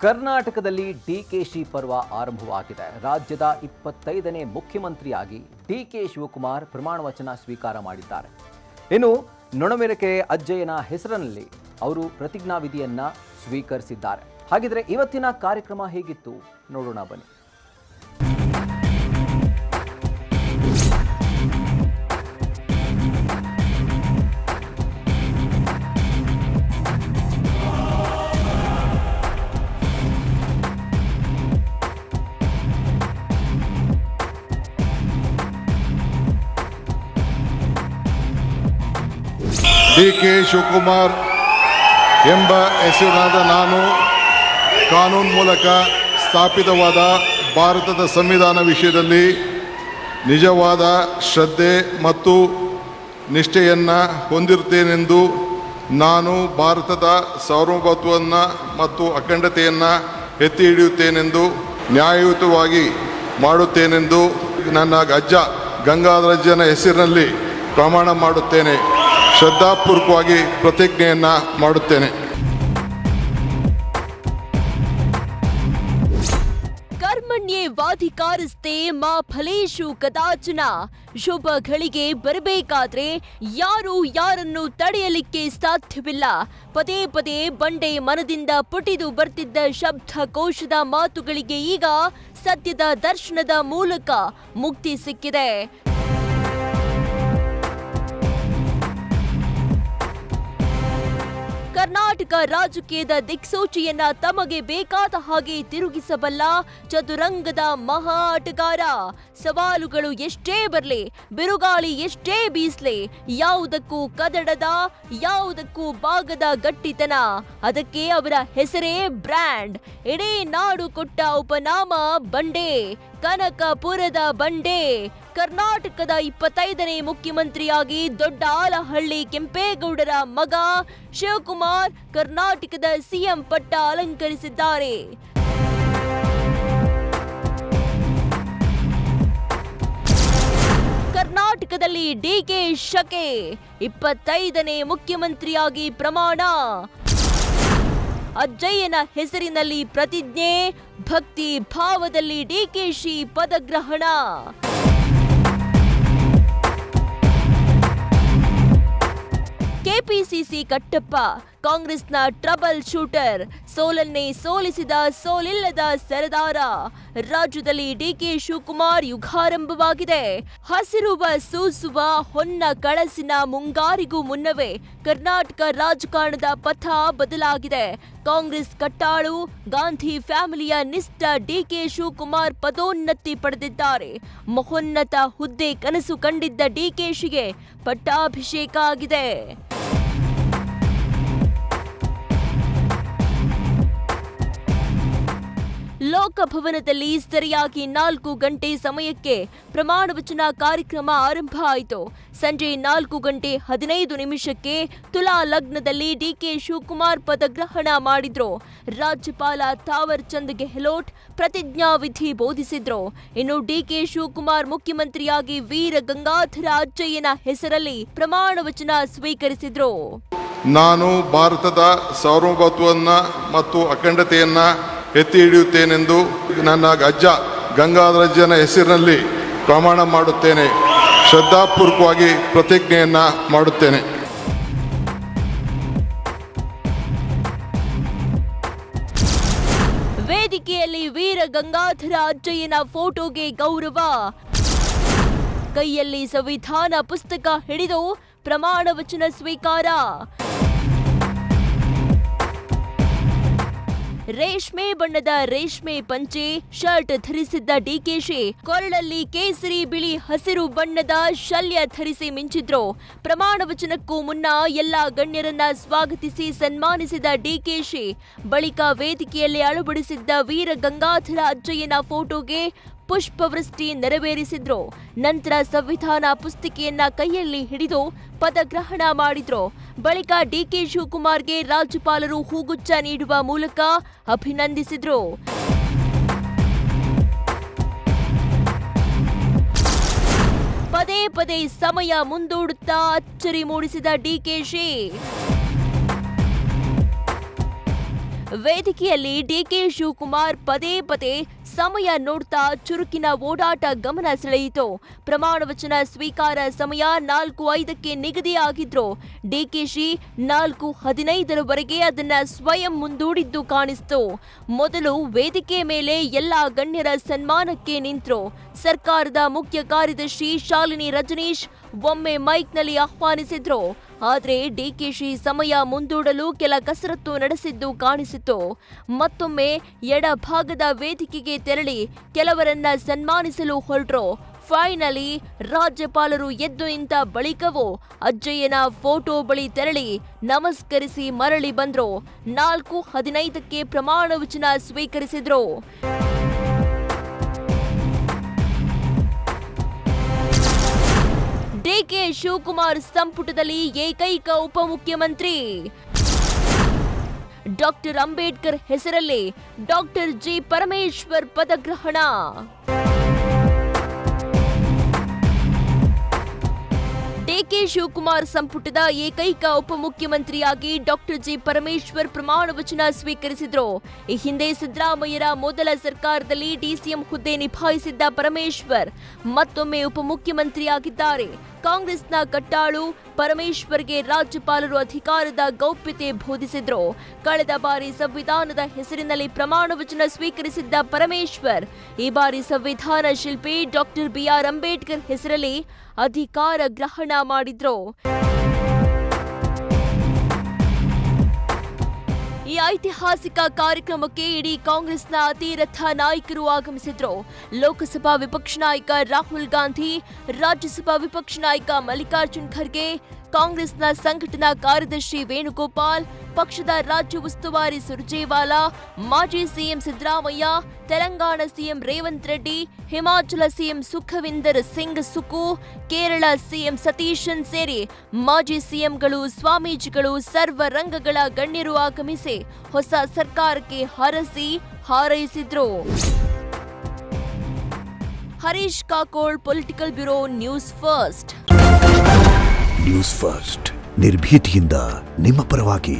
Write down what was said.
ಕರ್ನಾಟಕದಲ್ಲಿ ಡಿಕೆಶಿ ಪರ್ವ ಆರಂಭವಾಗಿದೆ. ರಾಜ್ಯದ 25ನೇ ಮುಖ್ಯಮಂತ್ರಿಯಾಗಿ ಡಿಕೆ ಶಿವಕುಮಾರ್ ಪ್ರಮಾಣ ವಚನ ಸ್ವೀಕಾರ ಮಾಡಿದ್ದಾರೆ. ಇನ್ನು ನೊಣಮೆರಕೆ ಅಜ್ಜಯ್ಯನ ಹೆಸರಿನಲ್ಲಿ ಅವರು ಪ್ರತಿಜ್ಞಾವಿಧಿಯನ್ನ ಸ್ವೀಕರಿಸಿದ್ದಾರೆ. ಹಾಗಿದ್ರೆ ಇವತ್ತಿನ ಕಾರ್ಯಕ್ರಮ ಹೇಗಿತ್ತು ನೋಡೋಣ ಬನ್ನಿ. ಡಿಕೆ ಶಿವಕುಮಾರ್ ಎಂಬ ಹೆಸರಿನಾದ ನಾನು ಕಾನೂನು ಮೂಲಕ ಸ್ಥಾಪಿತವಾದ ಭಾರತದ ಸಂವಿಧಾನ ವಿಷಯದಲ್ಲಿ ನಿಜವಾದ ಶ್ರದ್ಧೆ ಮತ್ತು ನಿಷ್ಠೆಯನ್ನು ಹೊಂದಿರುತ್ತೇನೆಂದು ನಾನು ಭಾರತದ ಸಾರ್ವಭೌಮತ್ವವನ್ನು ಮತ್ತು ಅಖಂಡತೆಯನ್ನು ಎತ್ತಿ ಹಿಡಿಯುತ್ತೇನೆಂದು ನ್ಯಾಯಯುತವಾಗಿ ಮಾಡುತ್ತೇನೆಂದು ನನ್ನ ಅಜ್ಜ ಗಂಗಾಧರಜ್ಜನ ಹೆಸರಿನಲ್ಲಿ ಪ್ರಮಾಣ ಮಾಡುತ್ತೇನೆ. ಶ್ರದ್ಧಾಪೂರ್ವಕವಾಗಿ ಪ್ರತಿಜ್ಞೆಯನ್ನು ಮಾಡುತ್ತೇನೆ. ಕರ್ಮಣ್ಯೇ ವಾಧಿಕಾರಸ್ತೆ ಮಾ ಫಲೇಶು ಕದಾಚನ. ಶುಭ ಘಳಿಗೆ ಬರಬೇಕಾದ್ರೆ ಯಾರು ಯಾರನ್ನು ತಡೆಯಲಿಕ್ಕೆ ಸಾಧ್ಯವಿಲ್ಲ. ಪದೇ ಪದೇ ಬಂಡೆ ಮನದಿಂದ ಪುಟಿದು ಬರ್ತಿದ್ದ ಶಬ್ದಕೋಶದ ಮಾತುಗಳಿಗೆ ಈಗ ಸತ್ಯದ ದರ್ಶನದ ಮೂಲಕ ಮುಕ್ತಿ ಸಿಕ್ಕಿದೆ. ಕರ್ನಾಟಕ ರಾಜಕೀಯದ ದಿಕ್ಸೂಚಿಯನ್ನ ತಮಗೆ ಬೇಕಾದ ಹಾಗೆ ತಿರುಗಿಸಬಲ್ಲ ಚದುರಂಗದ ಮಹಾ ಆಟಗಾರ. ಸವಾಲುಗಳು ಎಷ್ಟೇ ಬರಲಿ, ಬಿರುಗಾಳಿ ಎಷ್ಟೇ ಬೀಸ್ಲಿ, ಯಾವುದಕ್ಕೂ ಕದಡದ, ಯಾವುದಕ್ಕೂ ಬಾಗದ ಗಟ್ಟಿತನ. ಅದಕ್ಕೆ ಅವರ ಹೆಸರೇ ಬ್ರ್ಯಾಂಡ್. ಇಡೀ ನಾಡು ಕೊಟ್ಟ ಉಪನಾಮ ಬಂಡೆ, ಕನಕಪುರದ ಬಂಡೆ. ಕರ್ನಾಟಕದ 25ನೇ ಮುಖ್ಯಮಂತ್ರಿಯಾಗಿ ದೊಡ್ಡ ಆಲಹಳ್ಳಿ ಕೆಂಪೇಗೌಡರ ಮಗ ಶಿವಕುಮಾರ್ ಕರ್ನಾಟಕದ ಸಿಎಂ ಪಟ್ಟ ಅಲಂಕರಿಸಿದ್ದಾರೆ. ಕರ್ನಾಟಕದಲ್ಲಿ ಡಿಕೆ ಶಕೆ 25ನೇ ಮುಖ್ಯಮಂತ್ರಿಯಾಗಿ ಪ್ರಮಾಣ. ಅಜ್ಜಯ್ಯನ ಹೆಸರಿನಲ್ಲಿ ಪ್ರತಿಜ್ಞೆ, ಭಕ್ತಿ ಭಾವದಲ್ಲಿ ಡಿಕೆಶಿ ಪದಗ್ರಹಣ. ಕೆಪಿಸಿಸಿ ಕಟ್ಟಪ್ಪ ಕಾಂಗ್ರೆಸ್ನ ಟ್ರಬಲ್ ಶೂಟರ್, ಸೋಲನ್ನೇ ಸೋಲಿಸಿದ ಸೋಲಿಲ್ಲದ ಸರದಾರ. ರಾಜ್ಯದಲ್ಲಿ ಡಿಕೆ ಶಿವಕುಮಾರ್ ಯುಗಾರಂಭವಾಗಿದೆ. ಹಸಿರುವ ಸೂಸುವ ಹೊನ್ನ ಕಳಸಿನ ಮುಂಗಾರಿಗೂ ಮುನ್ನವೇ ಕರ್ನಾಟಕ ರಾಜಕಾರಣದ ಪಥ ಬದಲಾಗಿದೆ. ಕಾಂಗ್ರೆಸ್ ಕಟ್ಟಾಳು, ಗಾಂಧಿ ಫ್ಯಾಮಿಲಿಯ ನಿಷ್ಠ ಡಿಕೆ ಶಿವಕುಮಾರ್ ಪದೋನ್ನತಿ ಪಡೆದಿದ್ದಾರೆ. ಮಹೋನ್ನತ ಹುದ್ದೆ ಕನಸು ಕಂಡಿದ್ದ ಡಿಕೆಶಿಗೆ ಪಟ್ಟಾಭಿಷೇಕ ಆಗಿದೆ. ಲೋಕಭವನದಲ್ಲಿ ಸರಿಯಾಗಿ 4 ಗಂಟೆ ಸಮಯಕ್ಕೆ ಪ್ರಮಾಣ ವಚನ ಕಾರ್ಯಕ್ರಮ ಆರಂಭ ಆಯಿತು. ಸಂಜೆ 4 ಗಂಟೆ 15 ನಿಮಿಷಕ್ಕೆ ತುಲಾ ಲಗ್ನದಲ್ಲಿ ಡಿಕೆ ಶಿವಕುಮಾರ್ ಪದಗ್ರಹಣ ಮಾಡಿದ್ರು. ರಾಜ್ಯಪಾಲ ಥಾವರ್ ಚಂದ್ ಗೆಹ್ಲೋಟ್ ಪ್ರತಿಜ್ಞಾವಿಧಿ ಬೋಧಿಸಿದ್ರು. ಇನ್ನು ಡಿಕೆ ಶಿವಕುಮಾರ್ ಮುಖ್ಯಮಂತ್ರಿಯಾಗಿ ವೀರ ಗಂಗಾಧರ ಅಜ್ಜಯ್ಯನ ಹೆಸರಲ್ಲಿ ಪ್ರಮಾಣ ವಚನ ಸ್ವೀಕರಿಸಿದ್ರು. ನಾನು ಭಾರತದ ಸಾರ್ವಭೌಮತ್ವವನ್ನು ಮತ್ತು ಅಖಂಡತೆಯನ್ನು ಎತ್ತಿ ಹಿಡಿಯುತ್ತೇನೆಂದು ನನ್ನ ಅಜ್ಜ ಗಂಗಾಧರಜ್ಜನ ಹೆಸರಿನಲ್ಲಿ ಪ್ರಮಾಣ ಮಾಡುತ್ತೇನೆ. ಶ್ರದ್ಧಾಪೂರ್ವಕವಾಗಿ ಪ್ರತಿಜ್ಞೆಯನ್ನು ಮಾಡುತ್ತೇನೆ. ವೇದಿಕೆಯಲ್ಲಿ ವೀರ ಗಂಗಾಧರ ಅಜ್ಜಯ್ಯನ ಫೋಟೋಗೆ ಗೌರವ. ಕೈಯಲ್ಲಿ ಸಂವಿಧಾನ ಪುಸ್ತಕ ಹಿಡಿದು ಪ್ರಮಾಣ ವಚನ ಸ್ವೀಕಾರ. ರೇಷ್ಮೆ ಬಣ್ಣದ ರೇಷ್ಮೆ ಪಂಚೆ ಶರ್ಟ್ ಧರಿಸಿದ್ದ ಡಿಕೆಶಿ ಕೊರಳಲ್ಲಿ ಕೇಸರಿ ಬಿಳಿ ಹಸಿರು ಬಣ್ಣದ ಶಲ್ಯ ಧರಿಸಿ ಮಿಂಚಿದ್ರು. ಪ್ರಮಾಣ ವಚನಕ್ಕೂ ಮುನ್ನ ಎಲ್ಲಾ ಗಣ್ಯರನ್ನ ಸ್ವಾಗತಿಸಿ ಸನ್ಮಾನಿಸಿದ ಡಿಕೆಶಿ ಬಳಿಕ ವೇದಿಕೆಯಲ್ಲಿ ಅಳವಡಿಸಿದ್ದ ವೀರ ಗಂಗಾಧರ ಅಜ್ಜಯ್ಯನ ಫೋಟೋಗೆ ಪುಷ್ಪವೃಷ್ಟಿ ನೆರವೇರಿಸಿದ್ರು. ನಂತರ ಸಂವಿಧಾನ ಪುಸ್ತಿಕೆಯನ್ನ ಕೈಯಲ್ಲಿ ಹಿಡಿದು ಪದಗ್ರಹಣ ಮಾಡಿದ್ರು. ಬಳಿಕ ಡಿಕೆ ಶಿವಕುಮಾರ್ಗೆ ರಾಜ್ಯಪಾಲರು ಹೂಗುಚ್ಛ ನೀಡುವ ಮೂಲಕ ಅಭಿನಂದಿಸಿದ್ರು. ಪದೇ ಪದೇ ಸಮಯ ಮುಂದೂಡುತ್ತಾ ಅಚ್ಚರಿ ಮೂಡಿಸಿದ ಡಿಕೆಶಿ ವೇದಿಕೆಯಲ್ಲಿ ಡಿಕೆ ಶಿವಕುಮಾರ್ ಪದೇ ಪದೇ ಸಮಯ ನೋಡ್ತಾ ಚುರುಕಿನ ಓಡಾಟ ಗಮನ ಸೆಳೆಯಿತು. ಪ್ರಮಾಣ ವಚನ ಸ್ವೀಕಾರ ಸಮಯ 4:05ಕ್ಕೆ ನಿಗದಿಯಾಗಿದ್ರು ಡಿಕೆಶಿ 4:15ರವರೆಗೆ ಅದನ್ನ ಸ್ವಯಂ ಮುಂದೂಡಿದ್ದು ಕಾಣಿಸ್ತು. ಮೊದಲು ವೇದಿಕೆ ಮೇಲೆ ಎಲ್ಲಾ ಗಣ್ಯರ ಸನ್ಮಾನಕ್ಕೆ ನಿಂತ್ರು. ಸರ್ಕಾರದ ಮುಖ್ಯ ಕಾರ್ಯದರ್ಶಿ ಶಾಲಿನಿ ರಜನೀಶ್ ಒಮ್ಮೆ ಮೈಕ್ನಲ್ಲಿ ಆಹ್ವಾನಿಸಿದ್ರು. ಆದ್ರೆ ಡಿಕೆಶಿ ಸಮಯ ಮುಂದೂಡಲು ಕೆಲ ಕಸರತ್ತು ನಡೆಸಿದ್ದು ಕಾಣಿಸಿತು. ಮತ್ತೊಮ್ಮೆ ಎಡಭಾಗದ ವೇದಿಕೆಗೆ ತೆರಳಿ ಕೆಲವರನ್ನ ಸನ್ಮಾನಿಸಲು ಹೊರಟ್ರು. ಫೈನಲಿ ರಾಜ್ಯಪಾಲರು ಎದ್ದು ನಿಂತ ಬಳಿಕವೂ ಅಜ್ಜಯ್ಯನ ಫೋಟೋ ಬಳಿ ತೆರಳಿ ನಮಸ್ಕರಿಸಿ ಮರಳಿ ಬಂದ್ರು. 4:15ಕ್ಕೆ ಪ್ರಮಾಣ ವಚನ ಸ್ವೀಕರಿಸಿದ್ರು. ಡಿಕೆ ಶಿವಕುಮಾರ್ ಸಂಪುಟದಲ್ಲಿ ಏಕೈಕ ಉಪಮುಖ್ಯಮಂತ್ರಿ. ಡಾಕ್ಟರ್ ಅಂಬೇಡ್ಕರ್ ಹೆಸರಲ್ಲಿ ಡಾಕ್ಟರ್ ಜಿ ಪರಮೇಶ್ವರ್ ಪದಗ್ರಹಣ. ಡಿಕೆ ಶಿವಕುಮಾರ್ ಸಂಪುಟದ ಏಕೈಕ ಉಪಮುಖ್ಯಮಂತ್ರಿಯಾಗಿ ಡಾಕ್ಟರ್ ಜಿ ಪರಮೇಶ್ವರ್ ಪ್ರಮಾಣ ವಚನ ಸ್ವೀಕರಿಸಿದ್ರು. ಈ ಹಿಂದೆ ಸಿದ್ದರಾಮಯ್ಯರ ಮೊದಲ ಸರ್ಕಾರದಲ್ಲಿ ಡಿಸಿಎಂ ಹುದ್ದೆ ನಿಭಾಯಿಸಿದ್ದ ಪರಮೇಶ್ವರ್ ಮತ್ತೊಮ್ಮೆ ಉಪಮುಖ್ಯಮಂತ್ರಿಯಾಗಿದ್ದಾರೆ. ಕಾಂಗ್ರೆಸ್ನ ಕಟ್ಟಾಳು ಪರಮೇಶ್ವರ್ಗೆ ರಾಜ್ಯಪಾಲರು ಅಧಿಕಾರದ ಗೌಪ್ಯತೆ ಬೋಧಿಸಿದ್ರು. ಕಳೆದ ಬಾರಿ ಸಂವಿಧಾನದ ಹೆಸರಿನಲ್ಲಿ ಪ್ರಮಾಣ ವಚನ ಸ್ವೀಕರಿಸಿದ್ದ ಪರಮೇಶ್ವರ್ ಈ ಬಾರಿ ಸಂವಿಧಾನ ಶಿಲ್ಪಿ ಡಾಕ್ಟರ್ ಬಿಆರ್ ಅಂಬೇಡ್ಕರ್ ಹೆಸರಲ್ಲಿ ಅಧಿಕಾರ ಗ್ರಹಣ ಮಾಡಿದ್ರು. ಈ ಐತಿಹಾಸಿಕ ಕಾರ್ಯಕ್ರಮಕ್ಕೆ ಇಡೀ ಕಾಂಗ್ರೆಸ್ನ ಅತಿರಥ ನಾಯಕರು ಆಗಮಿಸಿದ್ರು. ಲೋಕಸಭಾ ವಿಪಕ್ಷ ನಾಯಕ ರಾಹುಲ್ ಗಾಂಧಿ, ರಾಜ್ಯಸಭಾ ವಿಪಕ್ಷ ನಾಯಕ ಮಲ್ಲಿಕಾರ್ಜುನ್ ಖರ್ಗೆ, ಕಾಂಗ್ರೆಸ್ನ ಸಂಘಟನಾ ಕಾರ್ಯದರ್ಶಿ ವೇಣುಗೋಪಾಲ್, ಪಕ್ಷದ ರಾಜ್ಯ ಉಸ್ತುವಾರಿ ಸುರ್ಜೇವಾಲಾ, ಮಾಜಿ CM Siddaramaiah, Telangana CM Revanth Reddy, Himachal CM Sukhvinder Singh Sukhu, Kerala CM Satheesan ಸೇರಿ ಮಾಜಿ ಸಿಎಂಗಳು, ಸ್ವಾಮೀಜಿಗಳು, ಸರ್ವ ರಂಗಗಳ ಗಣ್ಯರು ಆಗಮಿಸಿ ಹೊಸ ಸರ್ಕಾರಕ್ಕೆ ಹರಸಿ ಹಾರೈಸಿದ್ರು. Harish Kakol, political bureau, news first. News first ನಿರ್ಭೀತಿಯಿಂದ ನಿಮ್ಮ ಪರವಾಗಿ.